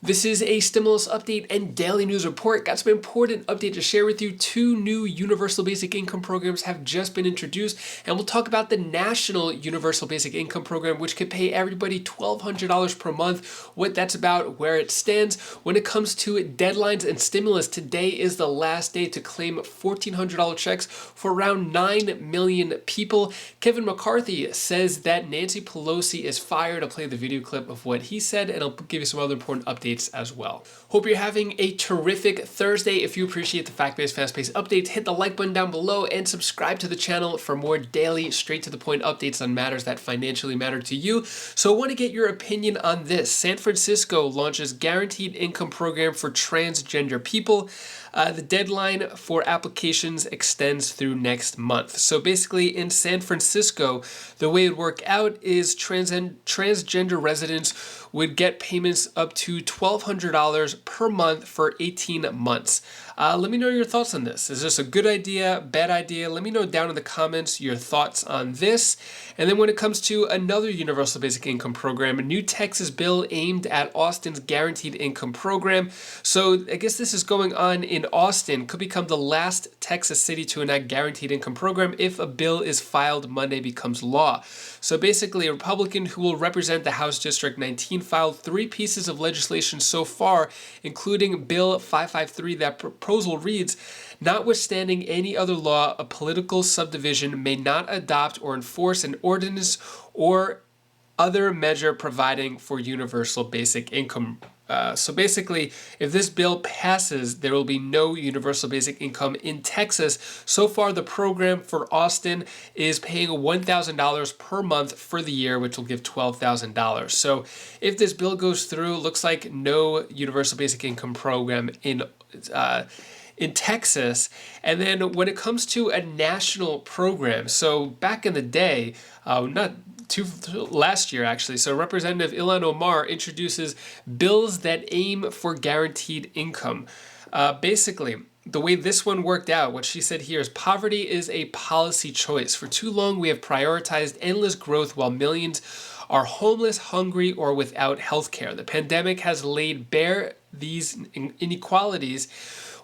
This is a stimulus update and daily news report. Got some important update to share with you. Two new universal basic income programs have just been introduced, and we'll talk about the national universal basic income program, which could pay everybody $1,200 per month, what that's about, where it stands. When it comes to deadlines and stimulus, today is the last day to claim $1,400 checks for around 9 million people. Kevin McCarthy says that Nancy Pelosi is fired. I'll play the video clip of what he said, and I'll give you some other important updates as well. Hope you're having a terrific Thursday. If you appreciate the fact-based, fast-paced updates, hit the like button down below and subscribe to the channel for more daily, straight-to-the-point updates on matters that financially matter to you. So I want to get your opinion on this. San Francisco launches guaranteed income program for transgender people. The deadline for applications extends through next month. So basically in San Francisco, the way it would work out is transgender residents would get payments up to $1,200 per month for 18 months. Let me know your thoughts on this. Is this a good idea, bad idea? Let me know down in the comments your thoughts on this. And then when it comes to another universal basic income program, a new Texas bill aimed at Austin's guaranteed income program. So I guess this is going on in Austin, could become the last Texas city to enact guaranteed income program if a bill is filed Monday becomes law. So basically, a Republican who will represent the House District 19 filed 3 pieces of legislation so far, including Bill 553. That proposal reads, notwithstanding any other law, a political subdivision may not adopt or enforce an ordinance or other measure providing for universal basic income. So basically, if this bill passes, there will be no universal basic income in Texas. So far, the program for Austin is paying $1,000 per month for the year, which will give $12,000. So if this bill goes through, looks like no universal basic income program in Texas. And then when it comes to a national program, so back in the day, last year actually, so Representative Ilhan Omar introduces bills that aim for guaranteed income. Basically, the way this one worked out, what she said here is poverty is a policy choice. For too long, we have prioritized endless growth while millions are homeless, hungry, or without health care. The pandemic has laid bare these inequalities.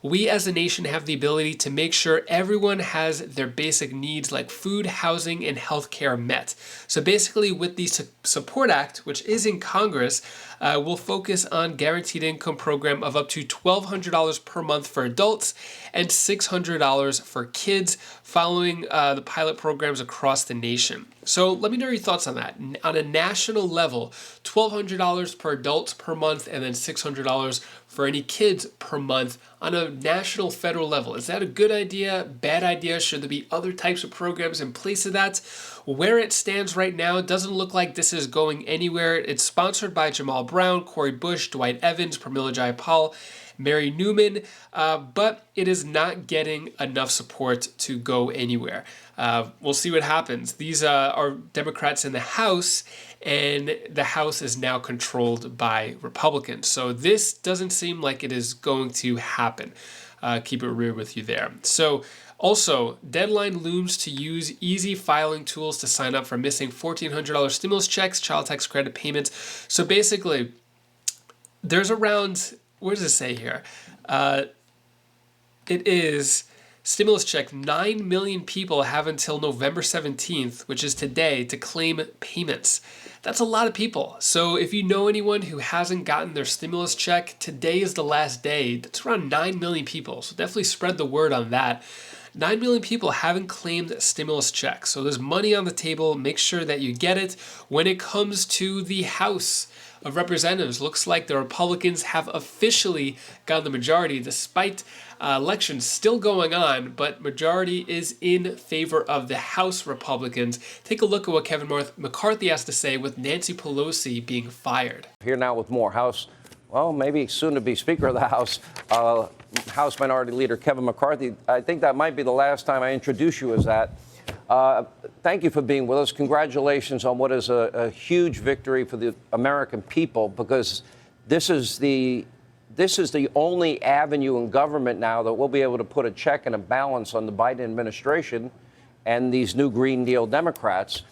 We as a nation have the ability to make sure everyone has their basic needs like food, housing, and healthcare met. So basically with the Support Act, which is in Congress, we'll focus on guaranteed income program of up to $1,200 per month for adults and $600 for kids following the pilot programs across the nation. So let me know your thoughts on that. On a national level, $1,200 per adult per month and then $600 for any kids per month on a national federal level. Is that a good idea, bad idea? Should there be other types of programs in place of that? Where it stands right now, it doesn't look like this is going anywhere. It's sponsored by Jamal Brown, Cori Bush, Dwight Evans, Pramila Jayapal, Mary Newman, but it is not getting enough support to go anywhere. We'll see what happens. These are Democrats in the House, and the House is now controlled by Republicans. So this doesn't seem like it is going to happen. Keep it real with you there. So also, deadline looms to use easy filing tools to sign up for missing $1,400 stimulus checks, child tax credit payments. So basically, there's around, what does it say here? It is stimulus check. 9 million people have until November 17th, which is today, to claim payments. That's a lot of people. So if you know anyone who hasn't gotten their stimulus check, today is the last day. That's around 9 million people. So definitely spread the word on that. 9 million people haven't claimed stimulus checks. So there's money on the table. Make sure that you get it. When it comes to the House of Representatives, looks like the Republicans have officially gotten the majority despite elections still going on, but majority is in favor of the House Republicans. Take a look at what Kevin McCarthy has to say with Nancy Pelosi being fired. Here now with more House, well, maybe soon to be Speaker of the House, House Minority Leader Kevin McCarthy. I think that might be the last time I introduce you as that. Thank you for being with us. Congratulations on what is a huge victory for the American people, because this is the only avenue in government now that we'll be able to put a check and a balance on the Biden administration and these new Green Deal Democrats.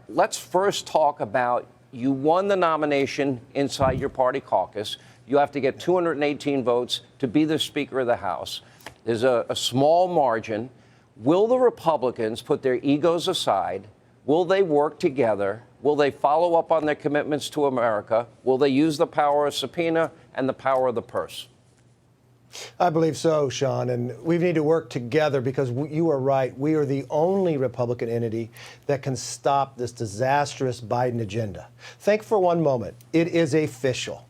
Let's first talk about You won the nomination inside your party caucus. You have to get 218 votes to be the Speaker of the House. There's a small margin. Will the Republicans put their egos aside? Will they work together? Will they follow up on their commitments to America? Will they use the power of subpoena and the power of the purse? I believe so, Sean, and we need to work together because you are right. We are the only Republican entity that can stop this disastrous Biden agenda. Think for one moment. It is official.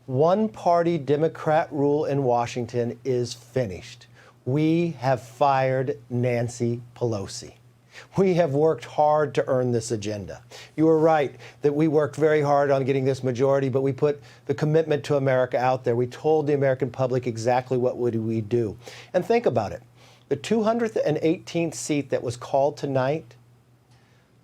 One-party Democrat rule in Washington is finished. We have fired Nancy Pelosi. We have worked hard to earn this agenda. You are right that we worked very hard on getting this majority, but we put the commitment to America out there. We told the American public exactly what would we do. And think about it. The 218th seat that was called tonight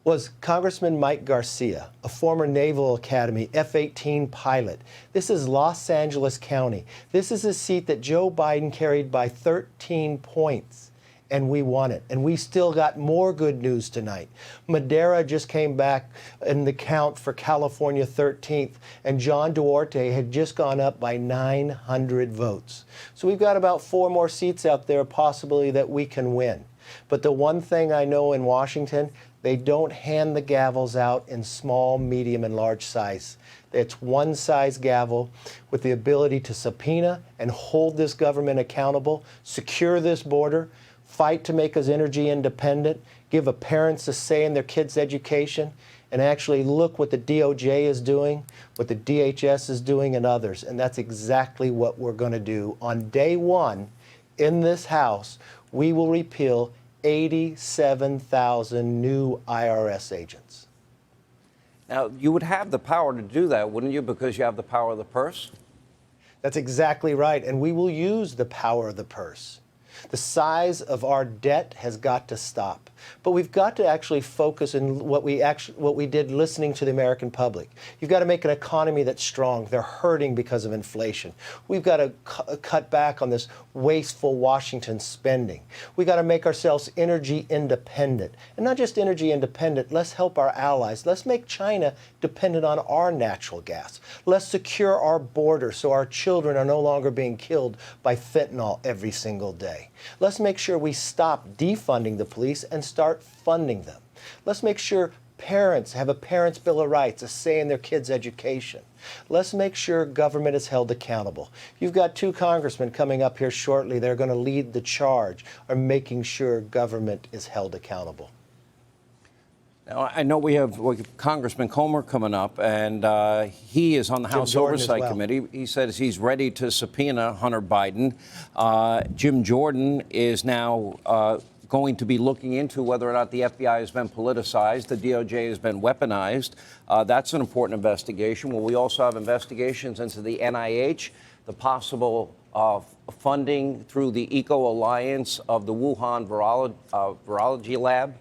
was Congressman Mike Garcia, a former Naval Academy F-18 pilot. This is Los Angeles County. This is a seat that Joe Biden carried by 13 points. And we won it. And we still got more good news tonight. Madera just came back in the count for California 13th, and John Duarte had just gone up by 900 votes. So we've got about 4 more seats out there, possibly, that we can win. But the one thing I know in Washington, they don't hand the gavels out in small, medium, and large size. It's one size gavel with the ability to subpoena and hold this government accountable, secure this border, fight to make us energy independent, give parents a say in their kids' education, and actually look what the DOJ is doing, what the DHS is doing, and others. And that's exactly what we're going to do. On day one, in this House, we will repeal 87,000 new IRS agents. Now, you would have the power to do that, wouldn't you, because you have the power of the purse? That's exactly right. And we will use the power of the purse. The size of our debt has got to stop. But we've got to actually focus on what we did listening to the American public. You've got to make an economy that's strong. They're hurting because of inflation. We've got to cut back on this wasteful Washington spending. We've got to make ourselves energy independent. And not just energy independent, let's help our allies. Let's make China dependent on our natural gas. Let's secure our border so our children are no longer being killed by fentanyl every single day. Let's make sure we stop defunding the police and start funding them. Let's make sure parents have a Parents' Bill of Rights, a say in their kids' education. Let's make sure government is held accountable. You've got 2 congressmen coming up here shortly. They're going to lead the charge on making sure government is held accountable. Now, I know we have Congressman Comer coming up, and he is on the House Oversight Committee. He says he's ready to subpoena Hunter Biden. Jim Jordan is now going to be looking into whether or not the FBI has been politicized, the DOJ has been weaponized. That's an important investigation. Well, we also have investigations into the NIH, the possible funding through the Eco Alliance of the Wuhan Virology Lab.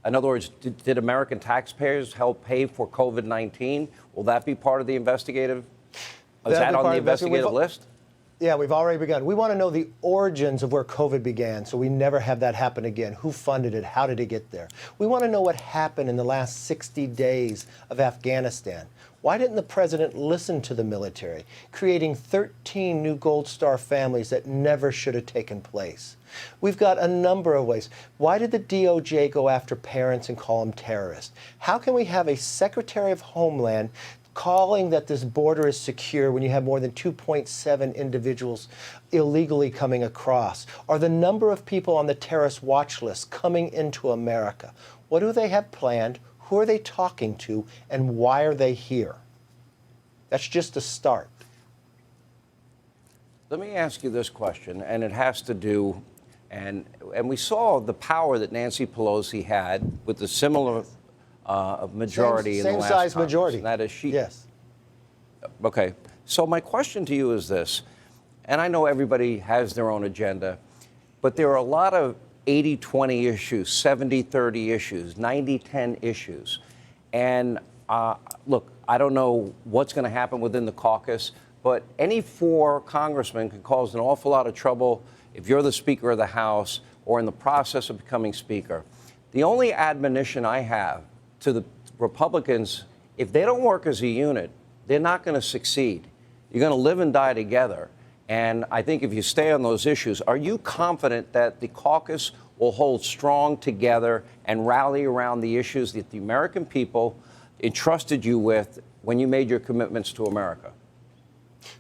In other words, did American taxpayers help pay for COVID-19? Will that be part of the investigative? Is that on the investigative list? Yeah, we've already begun. We want to know the origins of where COVID began so we never have that happen again. Who funded it? How did it get there? We want to know what happened in the last 60 days of Afghanistan. Why didn't the president listen to the military, creating 13 new Gold Star families that never should have taken place? We've got a number of ways. Why did the DOJ go after parents and call them terrorists? How can we have a Secretary of Homeland calling that this border is secure when you have more than 2.7 individuals illegally coming across? Or the number of people on the terrorist watch list coming into America? What do they have planned? Who are they talking to? And why are they here? That's just a start. Let me ask you this question, and it has to do, and we saw the power that Nancy Pelosi had with the similar majority in the last same size Congress, majority. and that is she. Yes. Okay. So my question to you is this, and I know everybody has their own agenda, but there are a lot of 80-20 issues, 70-30 issues, 90-10 issues. And look, I don't know what's going to happen within the caucus, but any 4 congressmen can cause an awful lot of trouble if you're the Speaker of the House or in the process of becoming Speaker. The only admonition I have to the Republicans If they don't work as a unit, they're not going to succeed. You're going to live and die together. And I think if you stay on those issues, are you confident that the caucus will hold strong together and rally around the issues that the American people entrusted you with when you made your commitments to America?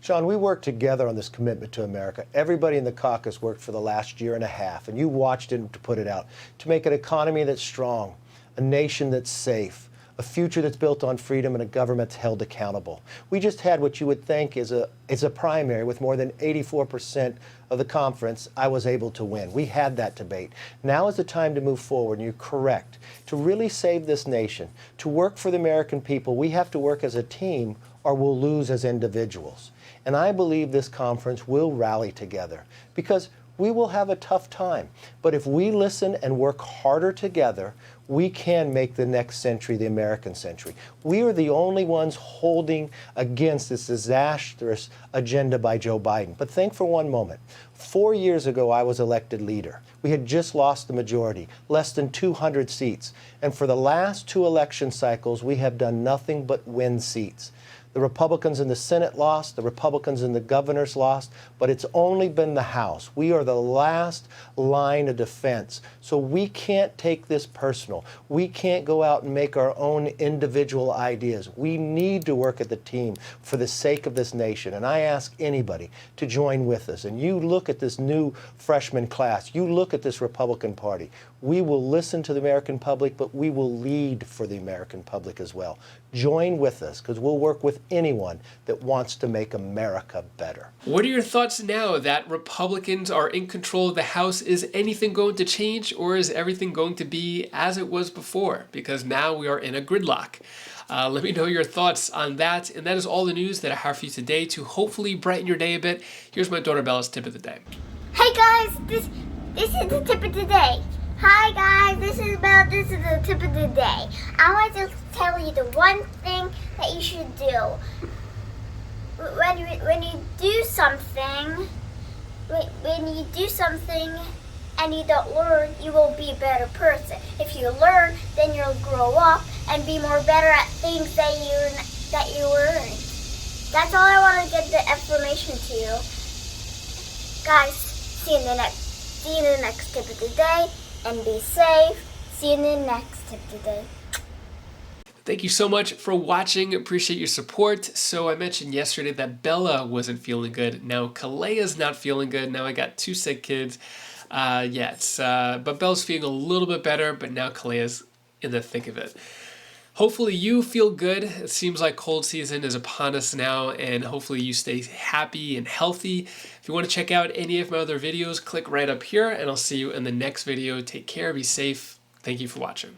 Sean, we worked together on this commitment to America. Everybody in the caucus worked for the last year and a half, and you watched it to put it out, to make an economy that's strong, a nation that's safe, a future that's built on freedom, and a government that's held accountable. We just had what you would think is a primary with more than 84% of the conference I was able to win. We had that debate. Now is the time to move forward, and you're correct. To really save this nation, to work for the American people, we have to work as a team or we'll lose as individuals. And I believe this conference will rally together because we will have a tough time. But if we listen and work harder together, we can make the next century the American century. We are the only ones holding against this disastrous agenda by Joe Biden. But think for one moment. 4 years ago, I was elected leader. We had just lost the majority, less than 200 seats. And for the last 2 election cycles, we have done nothing but win seats. The Republicans in the Senate lost, the Republicans in the governors lost, but it's only been the House. We are the last line of defense. So we can't take this personal. We can't go out and make our own individual ideas. We need to work as a team for the sake of this nation. And I ask anybody to join with us. And you look at this new freshman class. You look at this Republican Party. We will listen to the American public, but we will lead for the American public as well. Join with us, because we'll work with anyone that wants to make America better. What are your thoughts now that Republicans are in control of the House? Is anything going to change, or is everything going to be as it was before? Because now we are in a gridlock. Let me know your thoughts on that. And that is all the news that I have for you today to hopefully brighten your day a bit. Here's my daughter Bella's tip of the day. Hey guys, this is the tip of the day. Hi guys, this is the tip of the day. I want to tell you the one thing that you should do. When you do something, and you don't learn, you will be a better person. If you learn, then you'll grow up and be more better at things that you learn. That's all I want to get the information to you. Guys, see you in the next tip of the day. And be safe. See you in the next tip today. Thank you so much for watching. Appreciate your support. So I mentioned yesterday that Bella wasn't feeling good. Now Kalea's not feeling good. Now I got 2 sick kids. But Bella's feeling a little bit better, but now Kalea's in the thick of it. Hopefully you feel good. It seems like cold season is upon us now, and hopefully you stay happy and healthy. If you want to check out any of my other videos, click right up here, and I'll see you in the next video. Take care, be safe. Thank you for watching.